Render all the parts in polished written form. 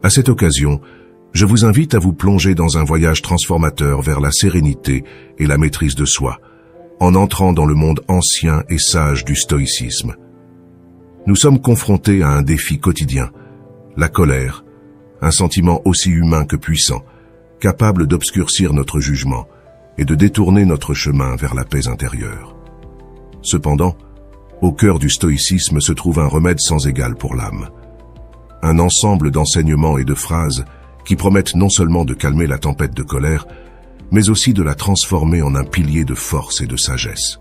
À cette occasion, je vous invite à vous plonger dans un voyage transformateur vers la sérénité et la maîtrise de soi, en entrant dans le monde ancien et sage du stoïcisme. Nous sommes confrontés à un défi quotidien, la colère, un sentiment aussi humain que puissant, capable d'obscurcir notre jugement et de détourner notre chemin vers la paix intérieure. Cependant, au cœur du stoïcisme se trouve un remède sans égal pour l'âme. Un ensemble d'enseignements et de phrases qui promettent non seulement de calmer la tempête de colère, mais aussi de la transformer en un pilier de force et de sagesse.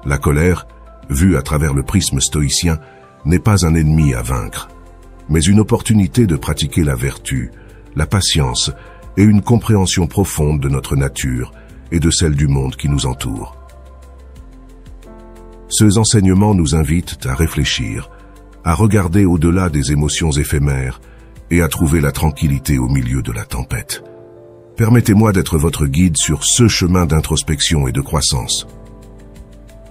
La colère, vue à travers le prisme stoïcien, n'est pas un ennemi à vaincre, mais une opportunité de pratiquer la vertu, la patience et une compréhension profonde de notre nature et de celle du monde qui nous entoure. Ces enseignements nous invitent à réfléchir, à regarder au-delà des émotions éphémères et à trouver la tranquillité au milieu de la tempête. Permettez-moi d'être votre guide sur ce chemin d'introspection et de croissance.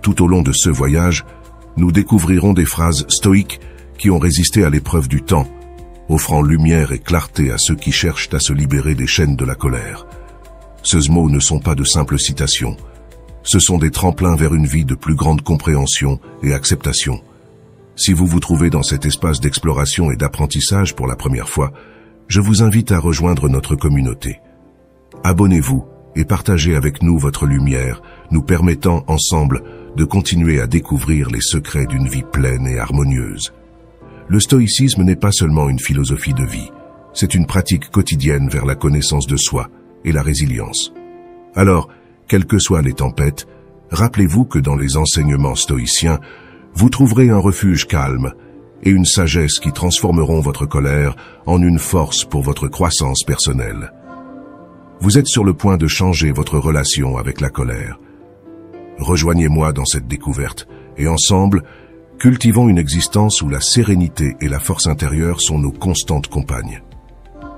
Tout au long de ce voyage, nous découvrirons des phrases stoïques qui ont résisté à l'épreuve du temps, offrant lumière et clarté à ceux qui cherchent à se libérer des chaînes de la colère. Ces mots ne sont pas de simples citations. Ce sont des tremplins vers une vie de plus grande compréhension et acceptation. Si vous vous trouvez dans cet espace d'exploration et d'apprentissage pour la première fois, je vous invite à rejoindre notre communauté. Abonnez-vous et partagez avec nous votre lumière, nous permettant ensemble de continuer à découvrir les secrets d'une vie pleine et harmonieuse. Le stoïcisme n'est pas seulement une philosophie de vie, c'est une pratique quotidienne vers la connaissance de soi et la résilience. Alors, quelles que soient les tempêtes, rappelez-vous que dans les enseignements stoïciens, vous trouverez un refuge calme et une sagesse qui transformeront votre colère en une force pour votre croissance personnelle. Vous êtes sur le point de changer votre relation avec la colère. Rejoignez-moi dans cette découverte et ensemble, cultivons une existence où la sérénité et la force intérieure sont nos constantes compagnes.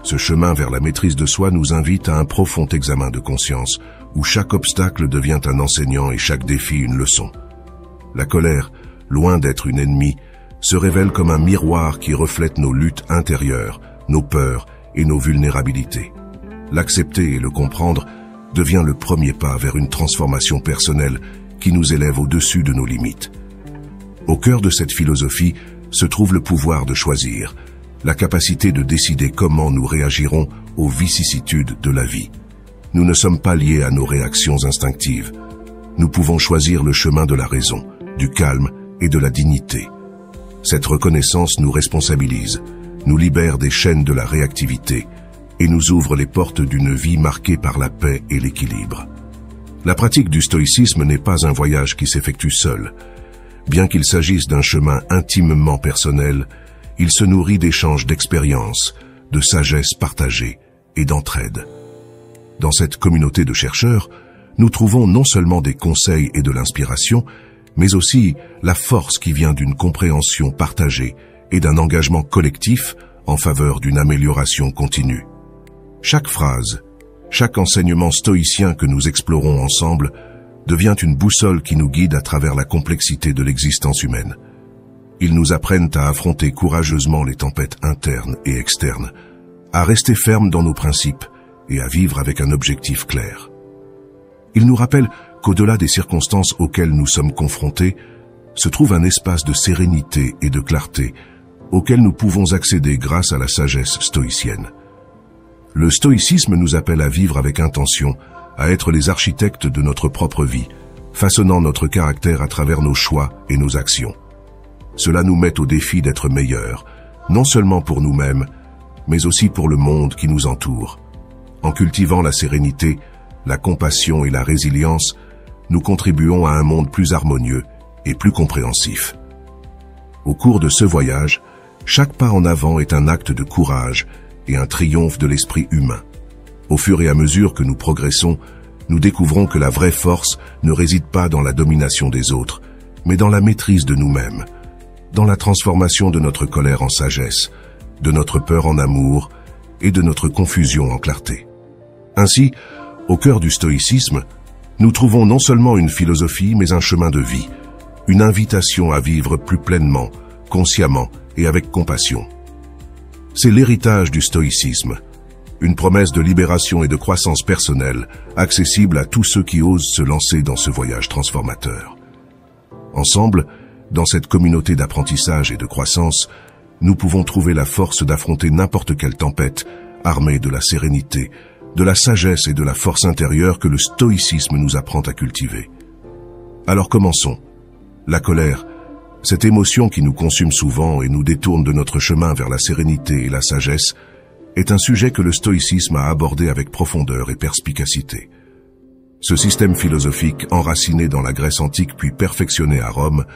Ce chemin vers la maîtrise de soi nous invite à un profond examen de conscience, où chaque obstacle devient un enseignant et chaque défi une leçon. La colère, loin d'être une ennemie, se révèle comme un miroir qui reflète nos luttes intérieures, nos peurs et nos vulnérabilités. L'accepter et le comprendre devient le premier pas vers une transformation personnelle qui nous élève au-dessus de nos limites. Au cœur de cette philosophie se trouve le pouvoir de choisir, la capacité de décider comment nous réagirons aux vicissitudes de la vie. Nous ne sommes pas liés à nos réactions instinctives. Nous pouvons choisir le chemin de la raison, du calme et de la dignité. Cette reconnaissance nous responsabilise, nous libère des chaînes de la réactivité et nous ouvre les portes d'une vie marquée par la paix et l'équilibre. La pratique du stoïcisme n'est pas un voyage qui s'effectue seul. Bien qu'il s'agisse d'un chemin intimement personnel, il se nourrit d'échanges d'expériences, de sagesse partagée et d'entraide. Dans cette communauté de chercheurs, nous trouvons non seulement des conseils et de l'inspiration, mais aussi la force qui vient d'une compréhension partagée et d'un engagement collectif en faveur d'une amélioration continue. Chaque phrase, chaque enseignement stoïcien que nous explorons ensemble devient une boussole qui nous guide à travers la complexité de l'existence humaine. Ils nous apprennent à affronter courageusement les tempêtes internes et externes, à rester fermes dans nos principes et à vivre avec un objectif clair. Ils nous rappellent qu'au-delà des circonstances auxquelles nous sommes confrontés, se trouve un espace de sérénité et de clarté auquel nous pouvons accéder grâce à la sagesse stoïcienne. Le stoïcisme nous appelle à vivre avec intention, à être les architectes de notre propre vie, façonnant notre caractère à travers nos choix et nos actions. Cela nous met au défi d'être meilleurs, non seulement pour nous-mêmes, mais aussi pour le monde qui nous entoure. En cultivant la sérénité, la compassion et la résilience, nous contribuons à un monde plus harmonieux et plus compréhensif. Au cours de ce voyage, chaque pas en avant est un acte de courage et un triomphe de l'esprit humain. Au fur et à mesure que nous progressons, nous découvrons que la vraie force ne réside pas dans la domination des autres, mais dans la maîtrise de nous-mêmes, dans la transformation de notre colère en sagesse, de notre peur en amour et de notre confusion en clarté. Ainsi, au cœur du stoïcisme, nous trouvons non seulement une philosophie, mais un chemin de vie, une invitation à vivre plus pleinement, consciemment et avec compassion. C'est l'héritage du stoïcisme, une promesse de libération et de croissance personnelle, accessible à tous ceux qui osent se lancer dans ce voyage transformateur. Ensemble, dans cette communauté d'apprentissage et de croissance, nous pouvons trouver la force d'affronter n'importe quelle tempête, armée de la sérénité, de la sagesse et de la force intérieure que le stoïcisme nous apprend à cultiver. Alors commençons. La colère, cette émotion qui nous consume souvent et nous détourne de notre chemin vers la sérénité et la sagesse, est un sujet que le stoïcisme a abordé avec profondeur et perspicacité. Ce système philosophique, enraciné dans la Grèce antique puis perfectionné à Rome,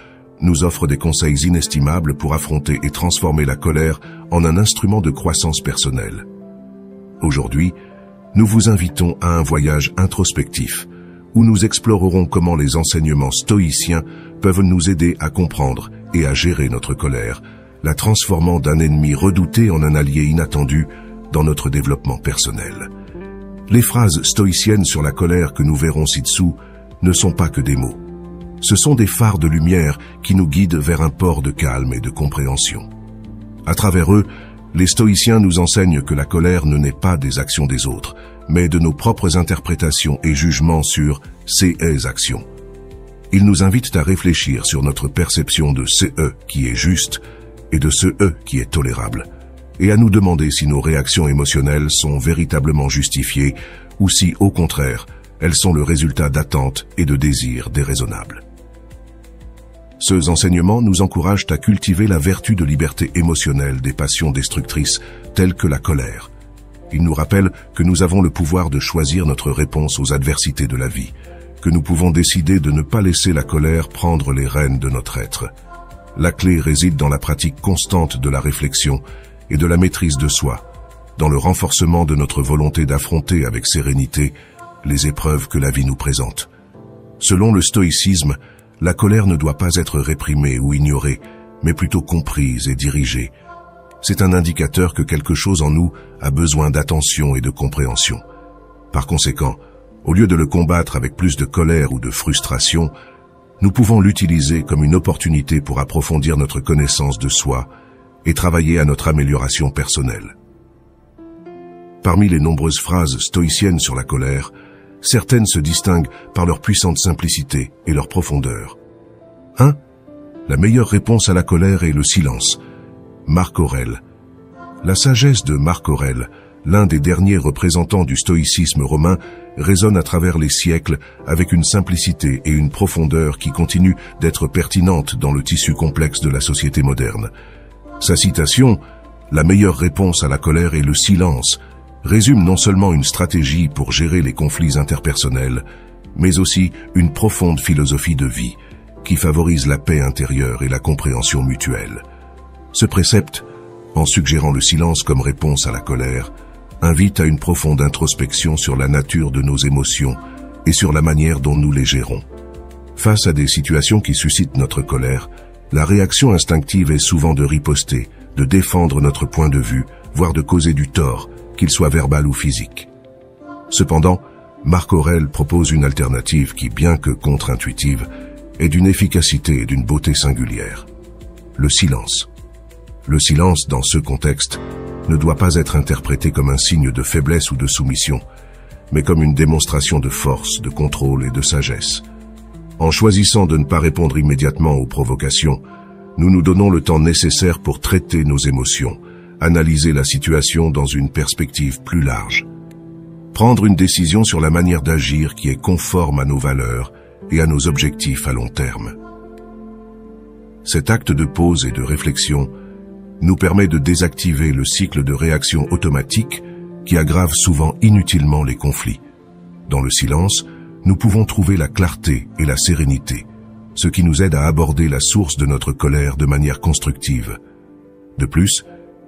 nous offre des conseils inestimables pour affronter et transformer la colère en un instrument de croissance personnelle. Aujourd'hui, nous vous invitons à un voyage introspectif, où nous explorerons comment les enseignements stoïciens peuvent nous aider à comprendre et à gérer notre colère, la transformant d'un ennemi redouté en un allié inattendu dans notre développement personnel. Les phrases stoïciennes sur la colère que nous verrons ci-dessous ne sont pas que des mots. Ce sont des phares de lumière qui nous guident vers un port de calme et de compréhension. À travers eux, les stoïciens nous enseignent que la colère ne naît pas des actions des autres, mais de nos propres interprétations et jugements sur ces actions. Ils nous invitent à réfléchir sur notre perception de ce qui est juste et de ce qui est tolérable, et à nous demander si nos réactions émotionnelles sont véritablement justifiées ou si, au contraire, elles sont le résultat d'attentes et de désirs déraisonnables. Ces enseignements nous encouragent à cultiver la vertu de liberté émotionnelle des passions destructrices telles que la colère. Ils nous rappellent que nous avons le pouvoir de choisir notre réponse aux adversités de la vie, que nous pouvons décider de ne pas laisser la colère prendre les rênes de notre être. La clé réside dans la pratique constante de la réflexion et de la maîtrise de soi, dans le renforcement de notre volonté d'affronter avec sérénité les épreuves que la vie nous présente. Selon le stoïcisme, la colère ne doit pas être réprimée ou ignorée, mais plutôt comprise et dirigée. C'est un indicateur que quelque chose en nous a besoin d'attention et de compréhension. Par conséquent, au lieu de le combattre avec plus de colère ou de frustration, nous pouvons l'utiliser comme une opportunité pour approfondir notre connaissance de soi et travailler à notre amélioration personnelle. Parmi les nombreuses phrases stoïciennes sur la colère, certaines se distinguent par leur puissante simplicité et leur profondeur. 1. La meilleure réponse à la colère est le silence. Marc Aurèle. La sagesse de Marc Aurèle, l'un des derniers représentants du stoïcisme romain, résonne à travers les siècles avec une simplicité et une profondeur qui continuent d'être pertinentes dans le tissu complexe de la société moderne. Sa citation « La meilleure réponse à la colère est le silence » résume non seulement une stratégie pour gérer les conflits interpersonnels, mais aussi une profonde philosophie de vie qui favorise la paix intérieure et la compréhension mutuelle. Ce précepte, en suggérant le silence comme réponse à la colère, invite à une profonde introspection sur la nature de nos émotions et sur la manière dont nous les gérons. Face à des situations qui suscitent notre colère, la réaction instinctive est souvent de riposter, de défendre notre point de vue, voire de causer du tort, qu'il soit verbal ou physique. Cependant, Marc Aurèle propose une alternative qui, bien que contre-intuitive, est d'une efficacité et d'une beauté singulière. Le silence. Le silence, dans ce contexte, ne doit pas être interprété comme un signe de faiblesse ou de soumission, mais comme une démonstration de force, de contrôle et de sagesse. En choisissant de ne pas répondre immédiatement aux provocations, nous nous donnons le temps nécessaire pour traiter nos émotions, analyser la situation dans une perspective plus large. Prendre une décision sur la manière d'agir qui est conforme à nos valeurs et à nos objectifs à long terme. Cet acte de pause et de réflexion nous permet de désactiver le cycle de réaction automatique qui aggrave souvent inutilement les conflits. Dans le silence, nous pouvons trouver la clarté et la sérénité, ce qui nous aide à aborder la source de notre colère de manière constructive. De plus,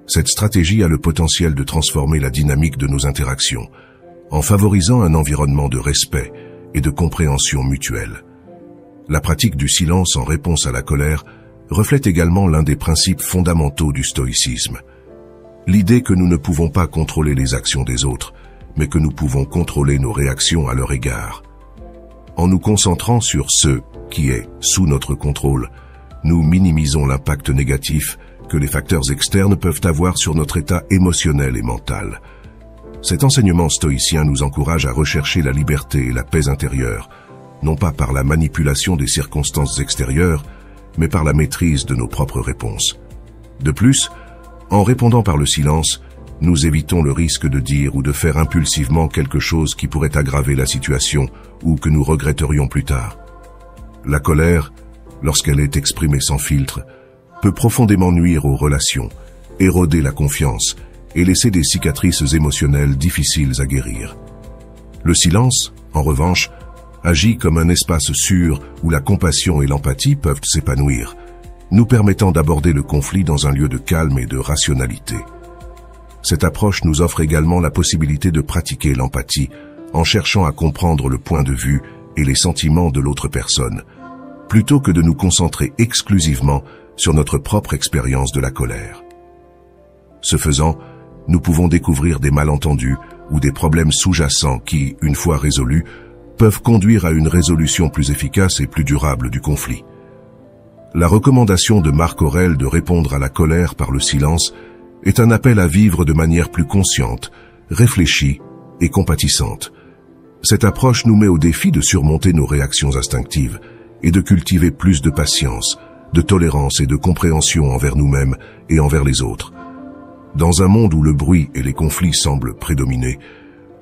cette stratégie a le potentiel de transformer la dynamique de nos interactions, en favorisant un environnement de respect et de compréhension mutuelle. La pratique du silence en réponse à la colère reflète également l'un des principes fondamentaux du stoïcisme. L'idée que nous ne pouvons pas contrôler les actions des autres, mais que nous pouvons contrôler nos réactions à leur égard. En nous concentrant sur ce qui est sous notre contrôle, nous minimisons l'impact négatif que les facteurs externes peuvent avoir sur notre état émotionnel et mental. Cet enseignement stoïcien nous encourage à rechercher la liberté et la paix intérieure, non pas par la manipulation des circonstances extérieures, mais par la maîtrise de nos propres réponses. De plus, en répondant par le silence, nous évitons le risque de dire ou de faire impulsivement quelque chose qui pourrait aggraver la situation ou que nous regretterions plus tard. La colère, lorsqu'elle est exprimée sans filtre, peut profondément nuire aux relations, éroder la confiance et laisser des cicatrices émotionnelles difficiles à guérir. Le silence, en revanche, agit comme un espace sûr où la compassion et l'empathie peuvent s'épanouir, nous permettant d'aborder le conflit dans un lieu de calme et de rationalité. Cette approche nous offre également la possibilité de pratiquer l'empathie en cherchant à comprendre le point de vue et les sentiments de l'autre personne, plutôt que de nous concentrer exclusivement sur notre propre expérience de la colère. Ce faisant, nous pouvons découvrir des malentendus ou des problèmes sous-jacents qui, une fois résolus, peuvent conduire à une résolution plus efficace et plus durable du conflit. La recommandation de Marc Aurèle de répondre à la colère par le silence est un appel à vivre de manière plus consciente, réfléchie et compatissante. Cette approche nous met au défi de surmonter nos réactions instinctives et de cultiver plus de patience, de tolérance et de compréhension envers nous-mêmes et envers les autres. Dans un monde où le bruit et les conflits semblent prédominer,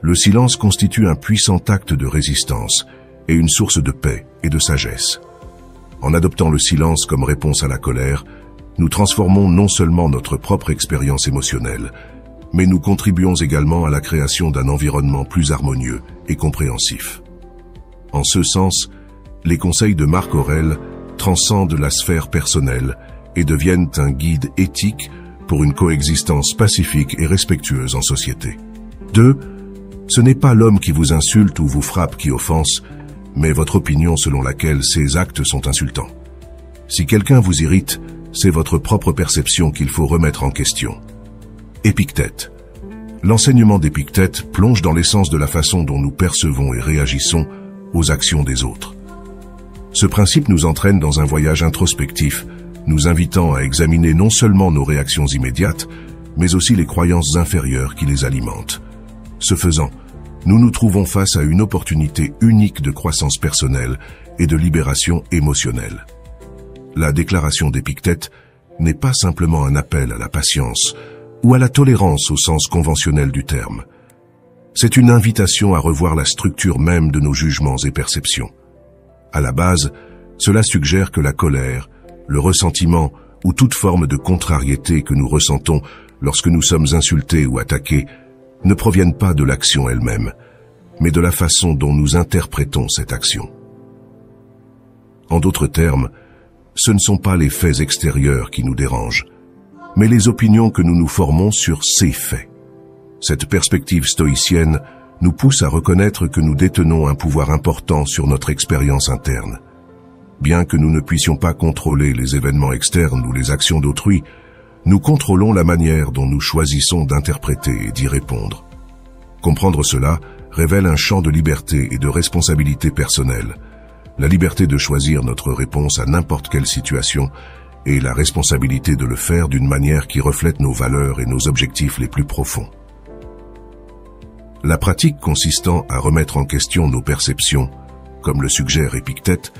le silence constitue un puissant acte de résistance et une source de paix et de sagesse. En adoptant le silence comme réponse à la colère, nous transformons non seulement notre propre expérience émotionnelle, mais nous contribuons également à la création d'un environnement plus harmonieux et compréhensif. En ce sens, les conseils de Marc Aurèle transcendent la sphère personnelle et deviennent un guide éthique pour une coexistence pacifique et respectueuse en société. 2. Ce n'est pas l'homme qui vous insulte ou vous frappe qui offense, mais votre opinion selon laquelle ces actes sont insultants. Si quelqu'un vous irrite, c'est votre propre perception qu'il faut remettre en question. Épictète. L'enseignement d'Épictète plonge dans l'essence de la façon dont nous percevons et réagissons aux actions des autres. Ce principe nous entraîne dans un voyage introspectif, nous invitant à examiner non seulement nos réactions immédiates, mais aussi les croyances inférieures qui les alimentent. Ce faisant, nous nous trouvons face à une opportunité unique de croissance personnelle et de libération émotionnelle. La déclaration d'Épictète n'est pas simplement un appel à la patience ou à la tolérance au sens conventionnel du terme. C'est une invitation à revoir la structure même de nos jugements et perceptions. À la base, cela suggère que la colère, le ressentiment ou toute forme de contrariété que nous ressentons lorsque nous sommes insultés ou attaqués ne proviennent pas de l'action elle-même, mais de la façon dont nous interprétons cette action. En d'autres termes, ce ne sont pas les faits extérieurs qui nous dérangent, mais les opinions que nous nous formons sur ces faits. Cette perspective stoïcienne nous pousse à reconnaître que nous détenons un pouvoir important sur notre expérience interne. Bien que nous ne puissions pas contrôler les événements externes ou les actions d'autrui, nous contrôlons la manière dont nous choisissons d'interpréter et d'y répondre. Comprendre cela révèle un champ de liberté et de responsabilité personnelle, la liberté de choisir notre réponse à n'importe quelle situation et la responsabilité de le faire d'une manière qui reflète nos valeurs et nos objectifs les plus profonds. La pratique consistant à remettre en question nos perceptions, comme le suggère Épictète,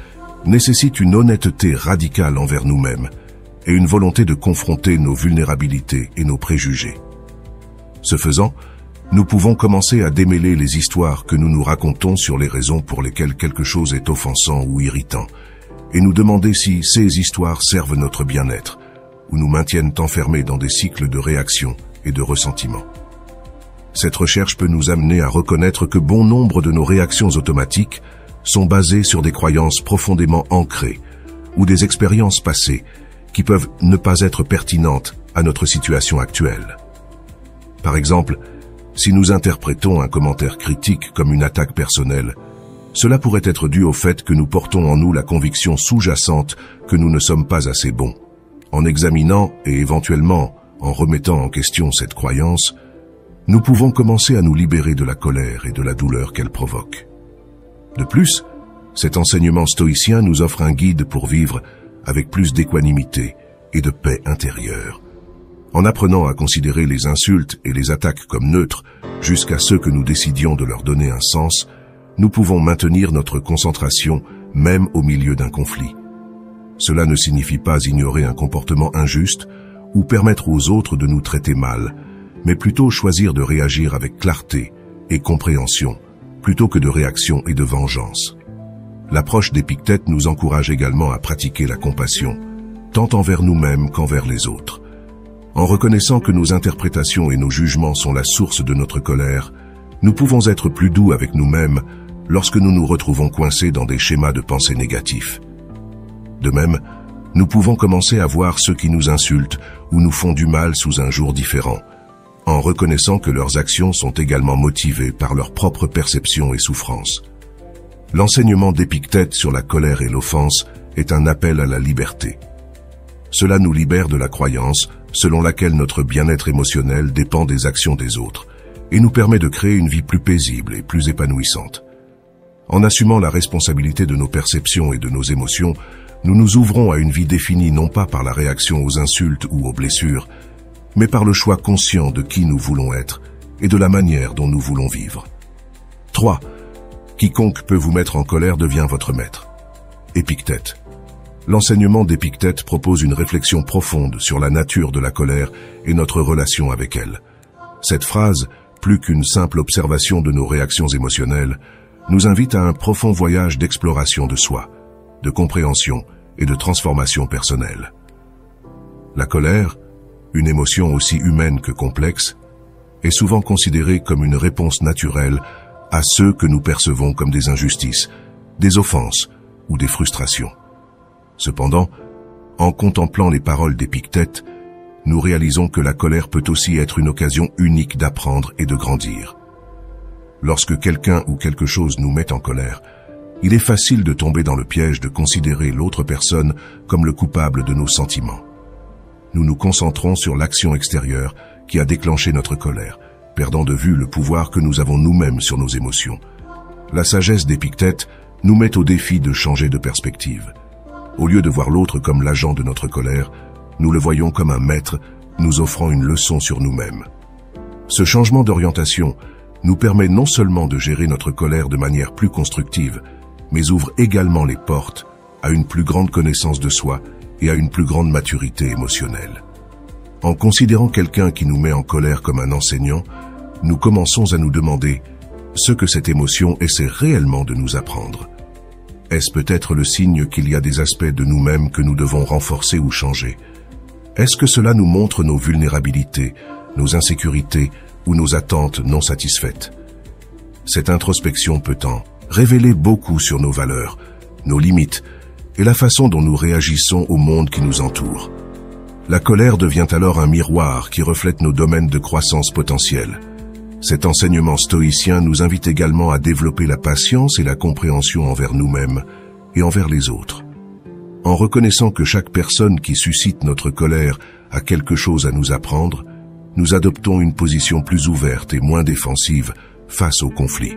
nécessite une honnêteté radicale envers nous-mêmes et une volonté de confronter nos vulnérabilités et nos préjugés. Ce faisant, nous pouvons commencer à démêler les histoires que nous nous racontons sur les raisons pour lesquelles quelque chose est offensant ou irritant, et nous demander si ces histoires servent notre bien-être ou nous maintiennent enfermés dans des cycles de réaction et de ressentiment. Cette recherche peut nous amener à reconnaître que bon nombre de nos réactions automatiques sont basées sur des croyances profondément ancrées ou des expériences passées qui peuvent ne pas être pertinentes à notre situation actuelle. Par exemple, si nous interprétons un commentaire critique comme une attaque personnelle, cela pourrait être dû au fait que nous portons en nous la conviction sous-jacente que nous ne sommes pas assez bons. En examinant et éventuellement en remettant en question cette croyance, nous pouvons commencer à nous libérer de la colère et de la douleur qu'elle provoque. De plus, cet enseignement stoïcien nous offre un guide pour vivre avec plus d'équanimité et de paix intérieure. En apprenant à considérer les insultes et les attaques comme neutres jusqu'à ce que nous décidions de leur donner un sens, nous pouvons maintenir notre concentration même au milieu d'un conflit. Cela ne signifie pas ignorer un comportement injuste ou permettre aux autres de nous traiter mal, mais plutôt choisir de réagir avec clarté et compréhension, plutôt que de réaction et de vengeance. L'approche d'Épictète nous encourage également à pratiquer la compassion, tant envers nous-mêmes qu'envers les autres. En reconnaissant que nos interprétations et nos jugements sont la source de notre colère, nous pouvons être plus doux avec nous-mêmes lorsque nous nous retrouvons coincés dans des schémas de pensée négatifs. De même, nous pouvons commencer à voir ceux qui nous insultent ou nous font du mal sous un jour différent, en reconnaissant que leurs actions sont également motivées par leur propre perception et souffrance. L'enseignement d'Épictète sur la colère et l'offense est un appel à la liberté. Cela nous libère de la croyance selon laquelle notre bien-être émotionnel dépend des actions des autres et nous permet de créer une vie plus paisible et plus épanouissante. En assumant la responsabilité de nos perceptions et de nos émotions, nous nous ouvrons à une vie définie non pas par la réaction aux insultes ou aux blessures, mais par le choix conscient de qui nous voulons être et de la manière dont nous voulons vivre. 3. Quiconque peut vous mettre en colère devient votre maître. Épictète. L'enseignement d'Épictète propose une réflexion profonde sur la nature de la colère et notre relation avec elle. Cette phrase, plus qu'une simple observation de nos réactions émotionnelles, nous invite à un profond voyage d'exploration de soi, de compréhension et de transformation personnelle. La colère, une émotion aussi humaine que complexe, est souvent considérée comme une réponse naturelle à ceux que nous percevons comme des injustices, des offenses ou des frustrations. Cependant, en contemplant les paroles d'Épictète, nous réalisons que la colère peut aussi être une occasion unique d'apprendre et de grandir. Lorsque quelqu'un ou quelque chose nous met en colère, il est facile de tomber dans le piège de considérer l'autre personne comme le coupable de nos sentiments. Nous nous concentrons sur l'action extérieure qui a déclenché notre colère, perdant de vue le pouvoir que nous avons nous-mêmes sur nos émotions. La sagesse d'Épictète nous met au défi de changer de perspective. Au lieu de voir l'autre comme l'agent de notre colère, nous le voyons comme un maître nous offrant une leçon sur nous-mêmes. Ce changement d'orientation nous permet non seulement de gérer notre colère de manière plus constructive, mais ouvre également les portes à une plus grande connaissance de soi et à une plus grande maturité émotionnelle. En considérant quelqu'un qui nous met en colère comme un enseignant, nous commençons à nous demander ce que cette émotion essaie réellement de nous apprendre. Est-ce peut-être le signe qu'il y a des aspects de nous-mêmes que nous devons renforcer ou changer? Est-ce que cela nous montre nos vulnérabilités, nos insécurités ou nos attentes non satisfaites? Cette introspection peut en révéler beaucoup sur nos valeurs, nos limites et la façon dont nous réagissons au monde qui nous entoure. La colère devient alors un miroir qui reflète nos domaines de croissance potentielle. Cet enseignement stoïcien nous invite également à développer la patience et la compréhension envers nous-mêmes et envers les autres. En reconnaissant que chaque personne qui suscite notre colère a quelque chose à nous apprendre, nous adoptons une position plus ouverte et moins défensive face au conflit.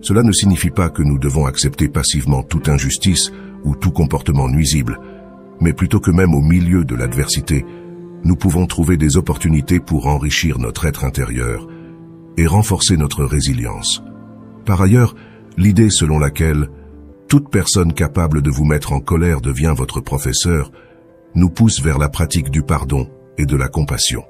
Cela ne signifie pas que nous devons accepter passivement toute injustice ou tout comportement nuisible, mais plutôt que même au milieu de l'adversité, nous pouvons trouver des opportunités pour enrichir notre être intérieur et renforcer notre résilience. Par ailleurs, l'idée selon laquelle toute personne capable de vous mettre en colère devient votre professeur nous pousse vers la pratique du pardon et de la compassion.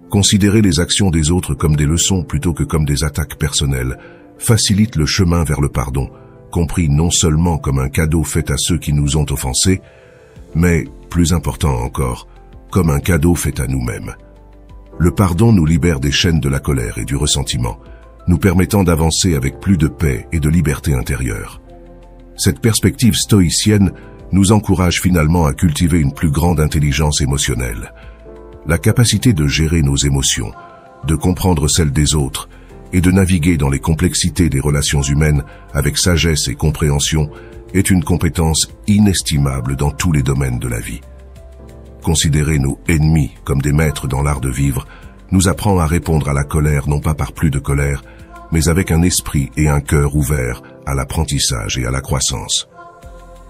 Considérer les actions des autres comme des leçons plutôt que comme des attaques personnelles facilite le chemin vers le pardon, compris non seulement comme un cadeau fait à ceux qui nous ont offensés, mais, plus important encore, comme un cadeau fait à nous-mêmes. Le pardon nous libère des chaînes de la colère et du ressentiment, nous permettant d'avancer avec plus de paix et de liberté intérieure. Cette perspective stoïcienne nous encourage finalement à cultiver une plus grande intelligence émotionnelle. La capacité de gérer nos émotions, de comprendre celles des autres et de naviguer dans les complexités des relations humaines avec sagesse et compréhension est une compétence inestimable dans tous les domaines de la vie. Considérer nos ennemis comme des maîtres dans l'art de vivre nous apprend à répondre à la colère non pas par plus de colère, mais avec un esprit et un cœur ouverts à l'apprentissage et à la croissance.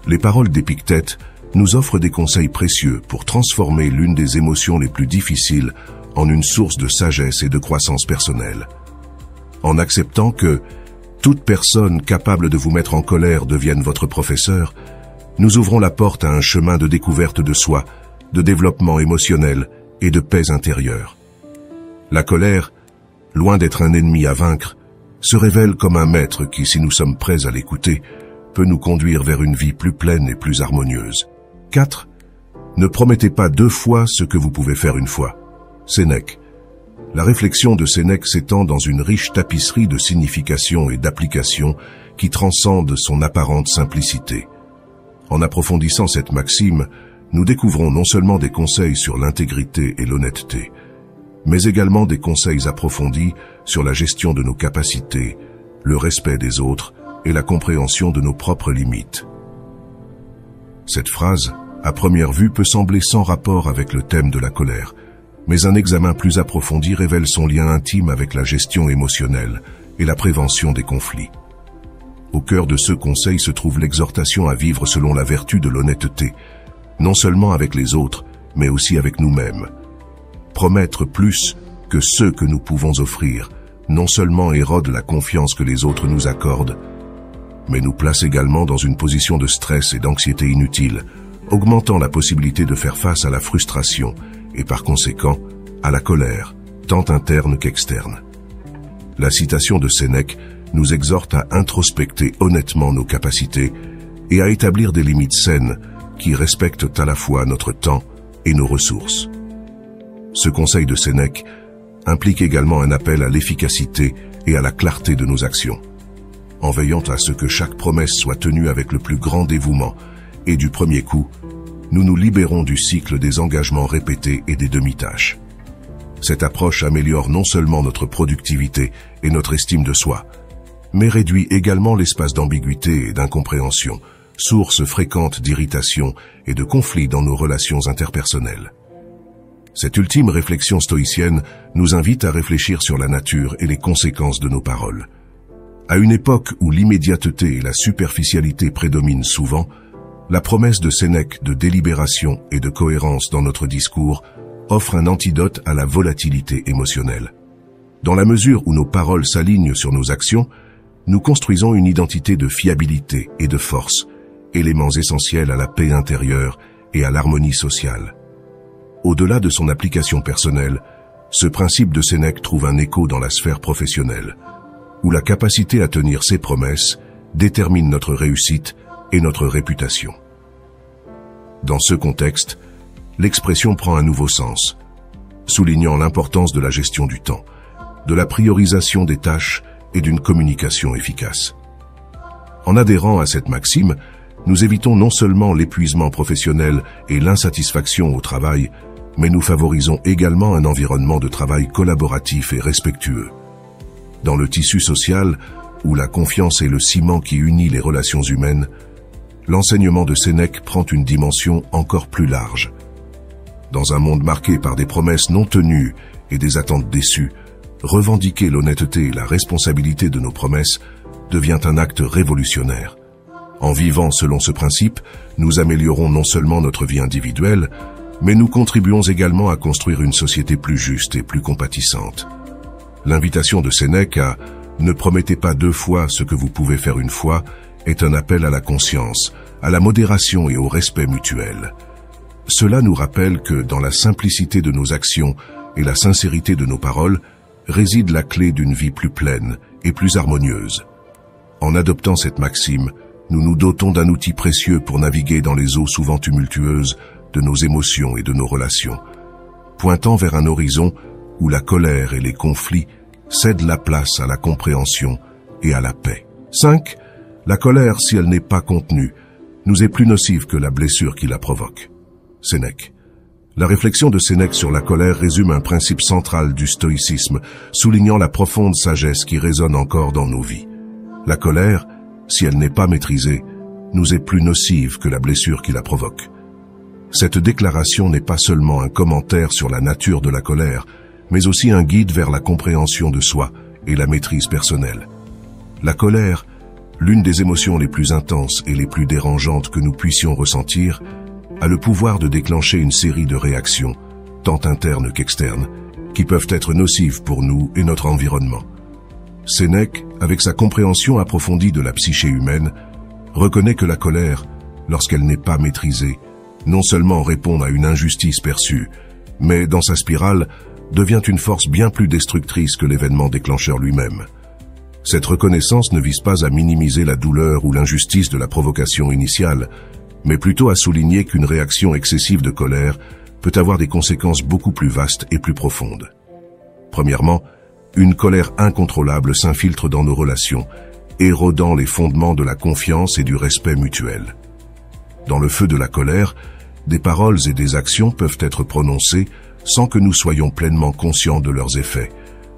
Les paroles d'Épictète nous offre des conseils précieux pour transformer l'une des émotions les plus difficiles en une source de sagesse et de croissance personnelle. En acceptant que toute personne capable de vous mettre en colère devienne votre professeur, nous ouvrons la porte à un chemin de découverte de soi, de développement émotionnel et de paix intérieure. La colère, loin d'être un ennemi à vaincre, se révèle comme un maître qui, si nous sommes prêts à l'écouter, peut nous conduire vers une vie plus pleine et plus harmonieuse. 4. Ne promettez pas 2 fois ce que vous pouvez faire une fois. Sénèque. La réflexion de Sénèque s'étend dans une riche tapisserie de significations et d'applications qui transcendent son apparente simplicité. En approfondissant cette maxime, nous découvrons non seulement des conseils sur l'intégrité et l'honnêteté, mais également des conseils approfondis sur la gestion de nos capacités, le respect des autres et la compréhension de nos propres limites. Cette phrase, à première vue, peut sembler sans rapport avec le thème de la colère, mais un examen plus approfondi révèle son lien intime avec la gestion émotionnelle et la prévention des conflits. Au cœur de ce conseil se trouve l'exhortation à vivre selon la vertu de l'honnêteté, non seulement avec les autres, mais aussi avec nous-mêmes. Promettre plus que ce que nous pouvons offrir, non seulement érode la confiance que les autres nous accordent, mais nous place également dans une position de stress et d'anxiété inutile, augmentant la possibilité de faire face à la frustration et par conséquent à la colère, tant interne qu'externe. La citation de Sénèque nous exhorte à introspecter honnêtement nos capacités et à établir des limites saines qui respectent à la fois notre temps et nos ressources. Ce conseil de Sénèque implique également un appel à l'efficacité et à la clarté de nos actions. En veillant à ce que chaque promesse soit tenue avec le plus grand dévouement et du premier coup, nous nous libérons du cycle des engagements répétés et des demi-tâches. Cette approche améliore non seulement notre productivité et notre estime de soi, mais réduit également l'espace d'ambiguïté et d'incompréhension, source fréquente d'irritation et de conflits dans nos relations interpersonnelles. Cette ultime réflexion stoïcienne nous invite à réfléchir sur la nature et les conséquences de nos paroles. À une époque où l'immédiateté et la superficialité prédominent souvent, la promesse de Sénèque de délibération et de cohérence dans notre discours offre un antidote à la volatilité émotionnelle. Dans la mesure où nos paroles s'alignent sur nos actions, nous construisons une identité de fiabilité et de force, éléments essentiels à la paix intérieure et à l'harmonie sociale. Au-delà de son application personnelle, ce principe de Sénèque trouve un écho dans la sphère professionnelle, où la capacité à tenir ses promesses détermine notre réussite et notre réputation. Dans ce contexte, l'expression prend un nouveau sens, soulignant l'importance de la gestion du temps, de la priorisation des tâches et d'une communication efficace. En adhérant à cette maxime, nous évitons non seulement l'épuisement professionnel et l'insatisfaction au travail, mais nous favorisons également un environnement de travail collaboratif et respectueux. Dans le tissu social, où la confiance est le ciment qui unit les relations humaines, l'enseignement de Sénèque prend une dimension encore plus large. Dans un monde marqué par des promesses non tenues et des attentes déçues, revendiquer l'honnêteté et la responsabilité de nos promesses devient un acte révolutionnaire. En vivant selon ce principe, nous améliorons non seulement notre vie individuelle, mais nous contribuons également à construire une société plus juste et plus compatissante. L'invitation de Sénèque à « ne promettez pas 2 fois ce que vous pouvez faire une fois » est un appel à la conscience, à la modération et au respect mutuel. Cela nous rappelle que dans la simplicité de nos actions et la sincérité de nos paroles réside la clé d'une vie plus pleine et plus harmonieuse. En adoptant cette maxime, nous nous dotons d'un outil précieux pour naviguer dans les eaux souvent tumultueuses de nos émotions et de nos relations, pointant vers un horizon où la colère et les conflits cèdent la place à la compréhension et à la paix. 5. La colère, si elle n'est pas contenue, nous est plus nocive que la blessure qui la provoque. Sénèque. La réflexion de Sénèque sur la colère résume un principe central du stoïcisme, soulignant la profonde sagesse qui résonne encore dans nos vies. La colère, si elle n'est pas maîtrisée, nous est plus nocive que la blessure qui la provoque. Cette déclaration n'est pas seulement un commentaire sur la nature de la colère, mais aussi un guide vers la compréhension de soi et la maîtrise personnelle. La colère, l'une des émotions les plus intenses et les plus dérangeantes que nous puissions ressentir, a le pouvoir de déclencher une série de réactions, tant internes qu'externes, qui peuvent être nocives pour nous et notre environnement. Sénèque, avec sa compréhension approfondie de la psyché humaine, reconnaît que la colère, lorsqu'elle n'est pas maîtrisée, non seulement répond à une injustice perçue, mais dans sa spirale, devient une force bien plus destructrice que l'événement déclencheur lui-même. Cette reconnaissance ne vise pas à minimiser la douleur ou l'injustice de la provocation initiale, mais plutôt à souligner qu'une réaction excessive de colère peut avoir des conséquences beaucoup plus vastes et plus profondes. Premièrement, une colère incontrôlable s'infiltre dans nos relations, érodant les fondements de la confiance et du respect mutuel. Dans le feu de la colère, des paroles et des actions peuvent être prononcées sans que nous soyons pleinement conscients de leurs effets,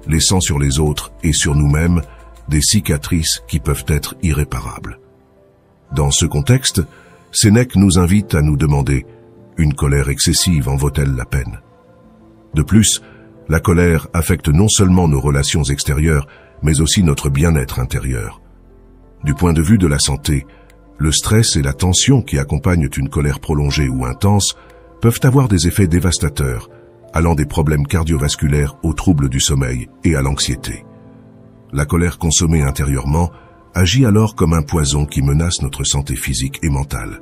laissant sur les autres et sur nous-mêmes des cicatrices qui peuvent être irréparables. Dans ce contexte, Sénèque nous invite à nous demander: une colère excessive en vaut-elle la peine? De plus, la colère affecte non seulement nos relations extérieures, mais aussi notre bien-être intérieur. Du point de vue de la santé, le stress et la tension qui accompagnent une colère prolongée ou intense peuvent avoir des effets dévastateurs, allant des problèmes cardiovasculaires aux troubles du sommeil et à l'anxiété. La colère consommée intérieurement agit alors comme un poison qui menace notre santé physique et mentale.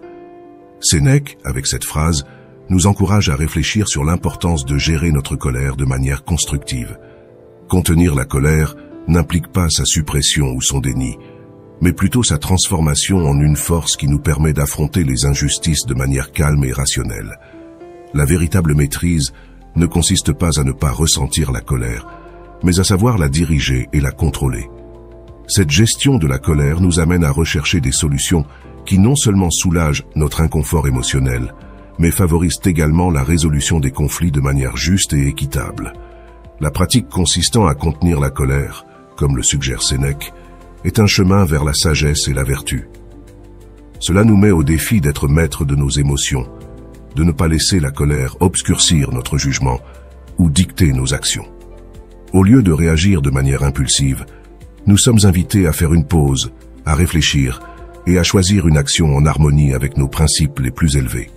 Sénèque, avec cette phrase, nous encourage à réfléchir sur l'importance de gérer notre colère de manière constructive. Contenir la colère n'implique pas sa suppression ou son déni, mais plutôt sa transformation en une force qui nous permet d'affronter les injustices de manière calme et rationnelle. La véritable maîtrise ne consiste pas à ne pas ressentir la colère, mais à savoir la diriger et la contrôler. Cette gestion de la colère nous amène à rechercher des solutions qui non seulement soulagent notre inconfort émotionnel, mais favorisent également la résolution des conflits de manière juste et équitable. La pratique consistant à contenir la colère, comme le suggère Sénèque, est un chemin vers la sagesse et la vertu. Cela nous met au défi d'être maîtres de nos émotions, de ne pas laisser la colère obscurcir notre jugement ou dicter nos actions. Au lieu de réagir de manière impulsive, nous sommes invités à faire une pause, à réfléchir et à choisir une action en harmonie avec nos principes les plus élevés.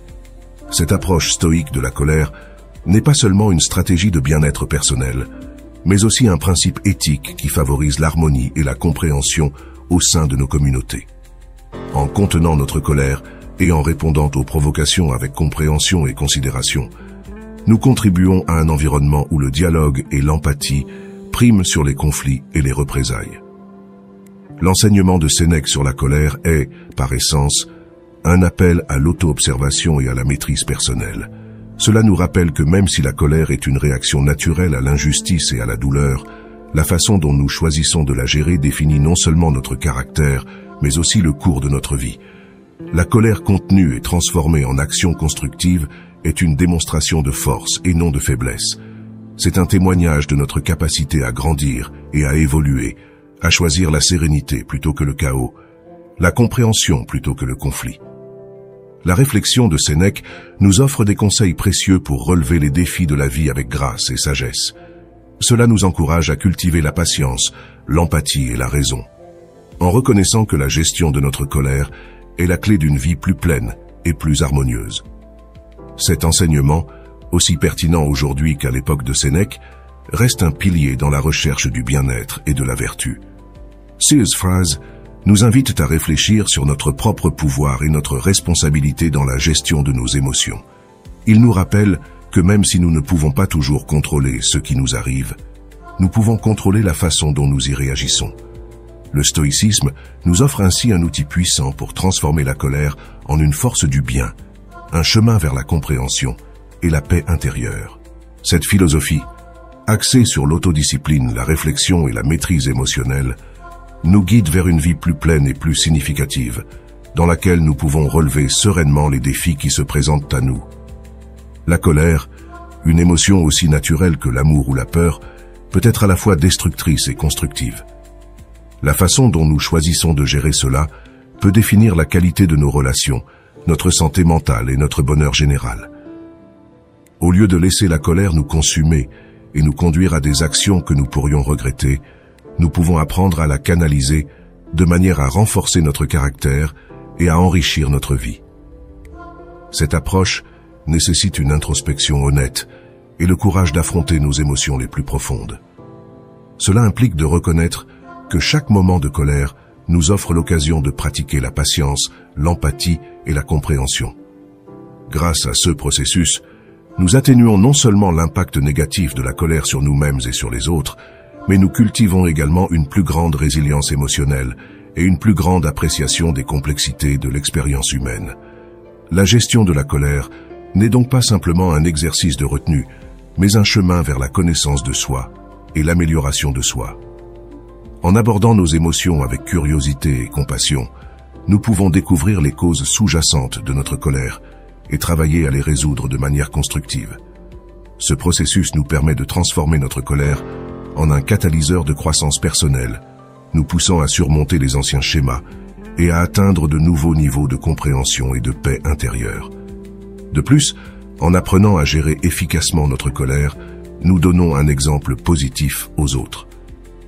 Cette approche stoïque de la colère n'est pas seulement une stratégie de bien-être personnel, mais aussi un principe éthique qui favorise l'harmonie et la compréhension au sein de nos communautés. En contenant notre colère et en répondant aux provocations avec compréhension et considération, nous contribuons à un environnement où le dialogue et l'empathie priment sur les conflits et les représailles. L'enseignement de Sénèque sur la colère est, par essence, un appel à l'auto-observation et à la maîtrise personnelle. Cela nous rappelle que même si la colère est une réaction naturelle à l'injustice et à la douleur, la façon dont nous choisissons de la gérer définit non seulement notre caractère, mais aussi le cours de notre vie. La colère contenue et transformée en action constructive est une démonstration de force et non de faiblesse. C'est un témoignage de notre capacité à grandir et à évoluer, à choisir la sérénité plutôt que le chaos, la compréhension plutôt que le conflit. La réflexion de Sénèque nous offre des conseils précieux pour relever les défis de la vie avec grâce et sagesse. Cela nous encourage à cultiver la patience, l'empathie et la raison, en reconnaissant que la gestion de notre colère est la clé d'une vie plus pleine et plus harmonieuse. Cet enseignement, aussi pertinent aujourd'hui qu'à l'époque de Sénèque, reste un pilier dans la recherche du bien-être et de la vertu. Ces phrases nous invitent à réfléchir sur notre propre pouvoir et notre responsabilité dans la gestion de nos émotions. Ils nous rappellent que même si nous ne pouvons pas toujours contrôler ce qui nous arrive, nous pouvons contrôler la façon dont nous y réagissons. Le stoïcisme nous offre ainsi un outil puissant pour transformer la colère en une force du bien, un chemin vers la compréhension et la paix intérieure. Cette philosophie, axée sur l'autodiscipline, la réflexion et la maîtrise émotionnelle, nous guide vers une vie plus pleine et plus significative, dans laquelle nous pouvons relever sereinement les défis qui se présentent à nous. La colère, une émotion aussi naturelle que l'amour ou la peur, peut être à la fois destructrice et constructive. La façon dont nous choisissons de gérer cela peut définir la qualité de nos relations, notre santé mentale et notre bonheur général. Au lieu de laisser la colère nous consumer et nous conduire à des actions que nous pourrions regretter, nous pouvons apprendre à la canaliser de manière à renforcer notre caractère et à enrichir notre vie. Cette approche nécessite une introspection honnête et le courage d'affronter nos émotions les plus profondes. Cela implique de reconnaître que chaque moment de colère nous offre l'occasion de pratiquer la patience, l'empathie et la compréhension. Grâce à ce processus, nous atténuons non seulement l'impact négatif de la colère sur nous-mêmes et sur les autres, mais nous cultivons également une plus grande résilience émotionnelle et une plus grande appréciation des complexités de l'expérience humaine. La gestion de la colère n'est donc pas simplement un exercice de retenue, mais un chemin vers la connaissance de soi et l'amélioration de soi. En abordant nos émotions avec curiosité et compassion, nous pouvons découvrir les causes sous-jacentes de notre colère et travailler à les résoudre de manière constructive. Ce processus nous permet de transformer notre colère en un catalyseur de croissance personnelle, nous poussant à surmonter les anciens schémas et à atteindre de nouveaux niveaux de compréhension et de paix intérieure. De plus, en apprenant à gérer efficacement notre colère, nous donnons un exemple positif aux autres.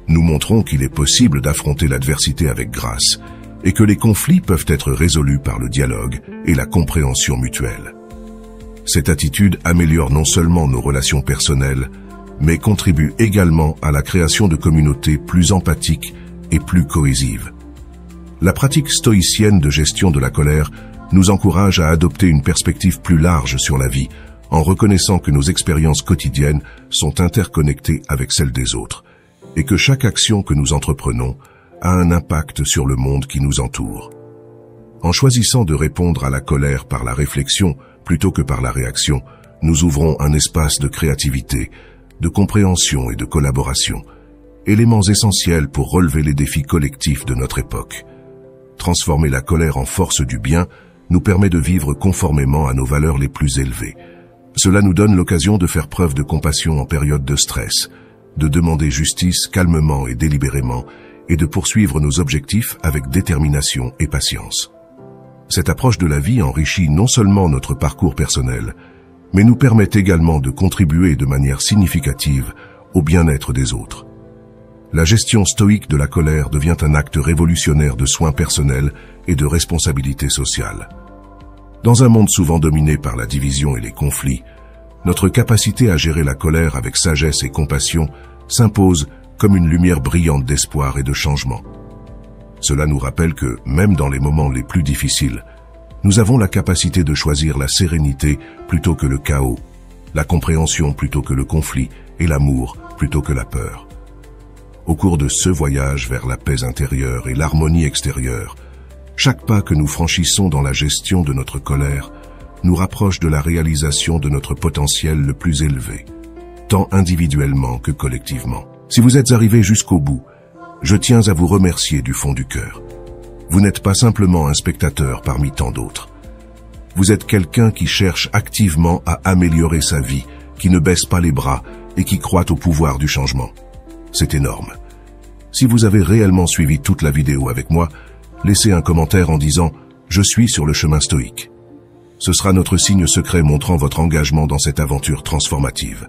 Nous montrons qu'il est possible d'affronter l'adversité avec grâce et que les conflits peuvent être résolus par le dialogue et la compréhension mutuelle. Cette attitude améliore non seulement nos relations personnelles, mais contribue également à la création de communautés plus empathiques et plus cohésives. La pratique stoïcienne de gestion de la colère nous encourage à adopter une perspective plus large sur la vie, en reconnaissant que nos expériences quotidiennes sont interconnectées avec celles des autres, et que chaque action que nous entreprenons a un impact sur le monde qui nous entoure. En choisissant de répondre à la colère par la réflexion plutôt que par la réaction, nous ouvrons un espace de créativité, de compréhension et de collaboration, éléments essentiels pour relever les défis collectifs de notre époque. Transformer la colère en force du bien nous permet de vivre conformément à nos valeurs les plus élevées. Cela nous donne l'occasion de faire preuve de compassion en période de stress, de demander justice calmement et délibérément, et de poursuivre nos objectifs avec détermination et patience. Cette approche de la vie enrichit non seulement notre parcours personnel, mais nous permet également de contribuer de manière significative au bien-être des autres. La gestion stoïque de la colère devient un acte révolutionnaire de soins personnels et de responsabilité sociale. Dans un monde souvent dominé par la division et les conflits, notre capacité à gérer la colère avec sagesse et compassion s'impose comme une lumière brillante d'espoir et de changement. Cela nous rappelle que, même dans les moments les plus difficiles, nous avons la capacité de choisir la sérénité plutôt que le chaos, la compréhension plutôt que le conflit et l'amour plutôt que la peur. Au cours de ce voyage vers la paix intérieure et l'harmonie extérieure, chaque pas que nous franchissons dans la gestion de notre colère nous rapproche de la réalisation de notre potentiel le plus élevé, tant individuellement que collectivement. Si vous êtes arrivé jusqu'au bout, je tiens à vous remercier du fond du cœur. Vous n'êtes pas simplement un spectateur parmi tant d'autres. Vous êtes quelqu'un qui cherche activement à améliorer sa vie, qui ne baisse pas les bras et qui croit au pouvoir du changement. C'est énorme. Si vous avez réellement suivi toute la vidéo avec moi, laissez un commentaire en disant « Je suis sur le chemin stoïque ». Ce sera notre signe secret montrant votre engagement dans cette aventure transformative.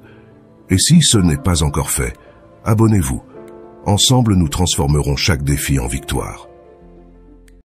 Et si ce n'est pas encore fait, abonnez-vous. Ensemble, nous transformerons chaque défi en victoire.